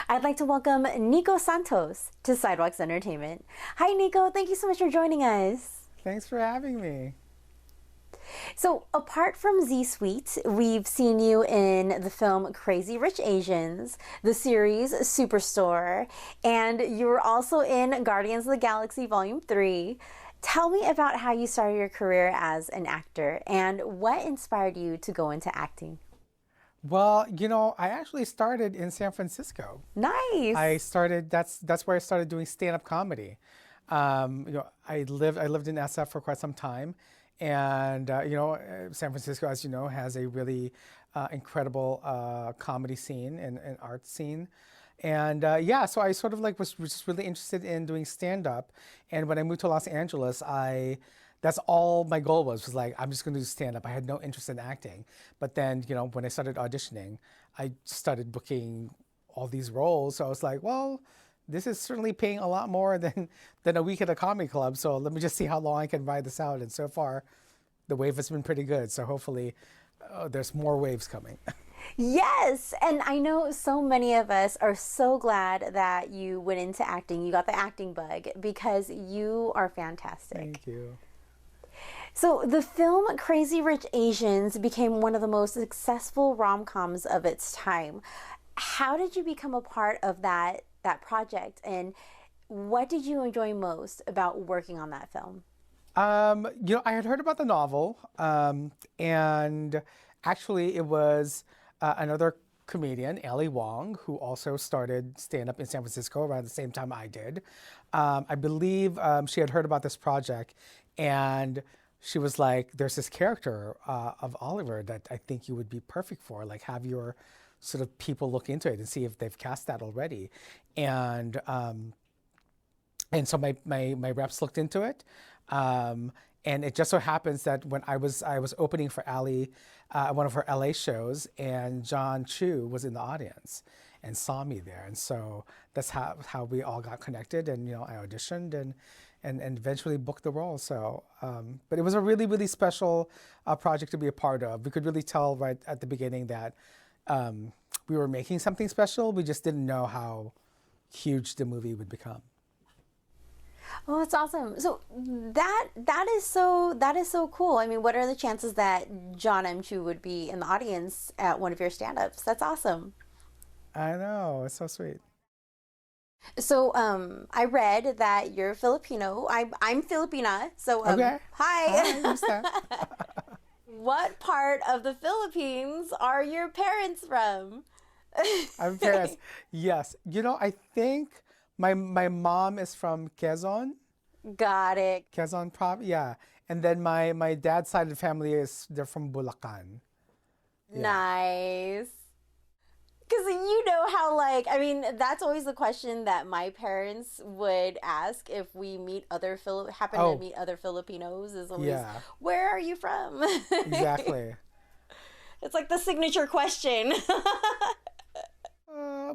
I'd like to welcome Nico Santos to Sidewalks Entertainment. Hi, Nico. Thank you so much for joining us. Thanks for having me. So, apart from Z Suite, we've seen you in the film Crazy Rich Asians, the series Superstore, and you were also in Guardians of the Galaxy Volume 3. Tell me about how you started your career as an actor and what inspired you to go into acting. Well, I actually started in San Francisco. Nice. That's where I started doing stand-up comedy. I lived in SF for quite some time, and San Francisco, as you know, has a really incredible comedy scene and art scene. And so I sort of was just really interested in doing stand-up. And when I moved to Los Angeles, that's all my goal was like, I'm just going to do stand-up. I had no interest in acting. But then, when I started auditioning, I started booking all these roles. So I was like, well, this is certainly paying a lot more than a week at a comedy club. So let me just see how long I can ride this out. And so far, the wave has been pretty good. So hopefully there's more waves coming. Yes, and I know so many of us are so glad that you went into acting. You got the acting bug because you are fantastic. Thank you. So the film Crazy Rich Asians became one of the most successful rom-coms of its time. How did you become a part of that project, and what did you enjoy most about working on that film? I had heard about the novel, and actually it was another comedian, Ali Wong, who also started stand-up in San Francisco around the same time I did. I believe she had heard about this project, and she was like, there's this character of Oliver that I think you would be perfect for. Like, have your sort of people look into it and see if they've cast that already. And so my reps looked into it. And it just so happens that when I was opening for Ali at one of her LA shows, and John Chu was in the audience and saw me there. And so that's how we all got connected. And, I auditioned and eventually booked the role. So, but it was a really, really special project to be a part of. We could really tell right at the beginning that we were making something special. We just didn't know how huge the movie would become. Oh, that's awesome. So that is so cool. I mean, what are the chances that John M. Chu would be in the audience at one of your stand-ups? That's awesome. I know, it's so sweet. So I read that you're Filipino. I'm Filipina. So Okay. hi. Hi, What part of the Philippines are your parents from? I'm Paris. Yes. I think my mom is from Quezon. Got it. Quezon yeah. And then my dad's side of the family they're from Bulacan. Yeah. Nice. Because you know how, I mean, that's always the question that my parents would ask if we to meet other Filipinos is always, Yeah. Where are you from? Exactly. It's like the signature question.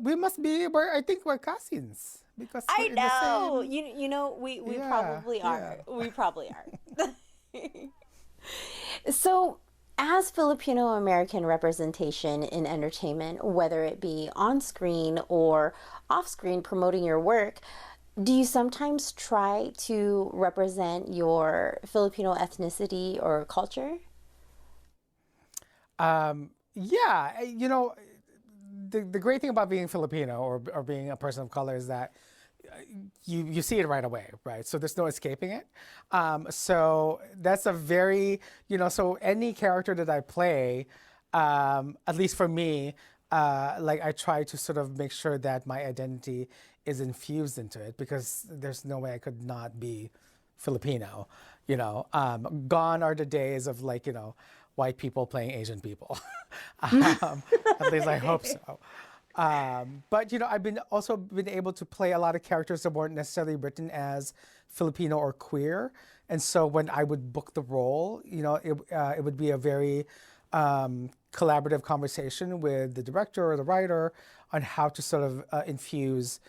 We must be, I think we're cousins. Because I we're in know. the same... We Yeah, probably are. yeah. We probably are. So, as Filipino American representation in entertainment, whether it be on screen or off screen promoting your work, do you sometimes try to represent your Filipino ethnicity or culture? Yeah, the great thing about being Filipino or being a person of color is that you see it right away, right? So there's no escaping it. So that's a very, so any character that I play, at least for me, I try to sort of make sure that my identity is infused into it, because there's no way I could not be Filipino. Gone are the days of white people playing Asian people. At least I hope so. But I've also been able to play a lot of characters that weren't necessarily written as Filipino or queer, and so when I would book the role, it would be a very collaborative conversation with the director or the writer on how to sort of infuse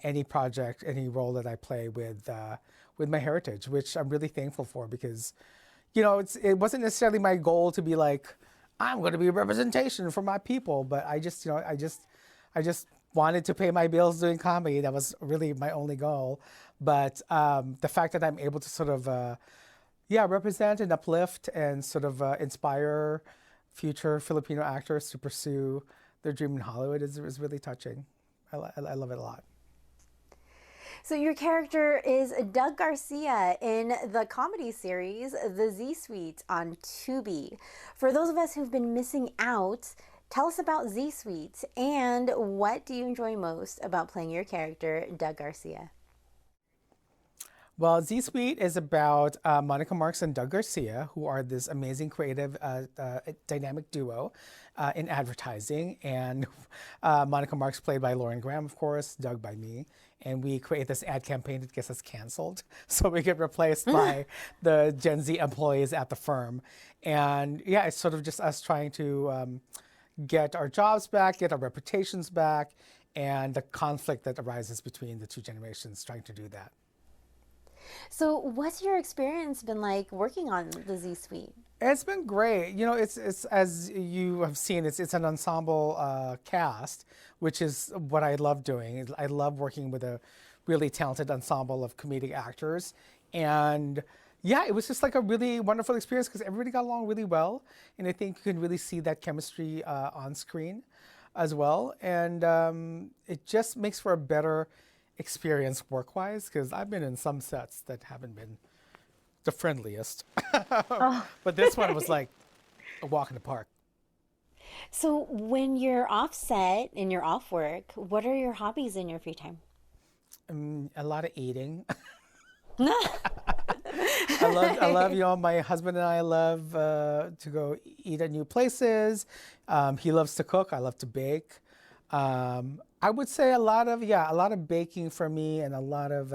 any project, any role that I play with my heritage, which I'm really thankful for, because it wasn't necessarily my goal to be like, I'm going to be a representation for my people, but I just I just wanted to pay my bills doing comedy. That was really my only goal. But the fact that I'm able to sort of, represent and uplift and sort of inspire future Filipino actors to pursue their dream in Hollywood is really touching. I love it a lot. So your character is Doug Garcia in the comedy series The Z Suite on Tubi. For those of us who've been missing out, tell us about Z Suite and what do you enjoy most about playing your character, Doug Garcia? Well, Z Suite is about Monica Marks and Doug Garcia, who are this amazing creative dynamic duo in advertising. And Monica Marks played by Lauren Graham, of course, Doug by me. And we create this ad campaign that gets us canceled. So we get replaced by the Gen Z employees at the firm. And yeah, it's sort of just us trying to get our jobs back, get our reputations back, and the conflict that arises between the two generations trying to do that. So what's your experience been like working on the Z Suite? It's been great. You know, it's as you have seen, it's an ensemble cast, which is what I love doing. I love working with a really talented ensemble of comedic actors. And yeah, it was just like a really wonderful experience because everybody got along really well. And I think you can really see that chemistry on screen as well. And it just makes for a better experience work-wise because I've been in some sets that haven't been the friendliest. Oh. But this one was like a walk in the park. So when you're off set and you're off work, what are your hobbies in your free time? A lot of eating. I love, you know, my husband and I love to go eat at new places. He loves to cook. I love to bake. I would say a lot of baking for me and a lot of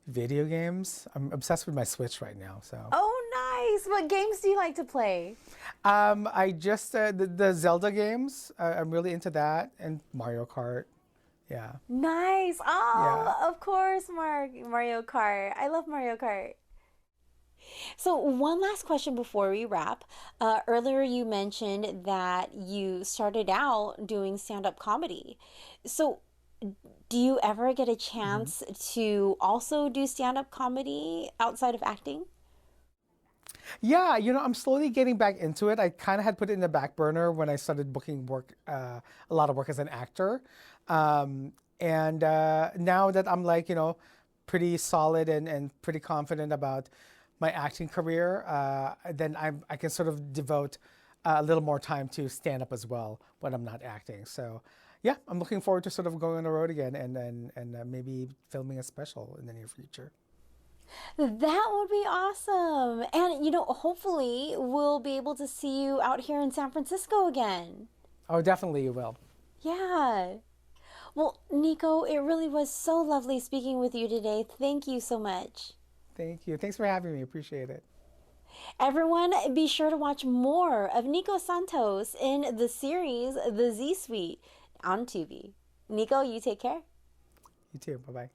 video games. I'm obsessed with my Switch right now. So. Oh, nice. What games do you like to play? I just, the Zelda games, I'm really into that, and Mario Kart. Yeah. Nice. Oh, Yeah. of course, Mario Kart. I love Mario Kart. So one last question before we wrap. Earlier you mentioned that you started out doing stand-up comedy. So do you ever get a chance to also do stand-up comedy outside of acting? Yeah, you know, I'm slowly getting back into it. I kind of had put it in the back burner when I started booking work, a lot of work as an actor. And now that I'm like, you know, pretty solid and pretty confident about my acting career, then I can sort of devote a little more time to stand up as well when I'm not acting. So yeah, I'm looking forward to sort of going on the road again and maybe filming a special in the near future. That would be awesome. And, you know, hopefully we'll be able to see you out here in San Francisco again. Oh, definitely you will. Yeah. Well, Nico, it really was so lovely speaking with you today. Thank you so much. Thank you. Thanks for having me. Appreciate it. Everyone, be sure to watch more of Nico Santos in the series The Z Suite on Tubi. Nico, you take care. You too. Bye-bye.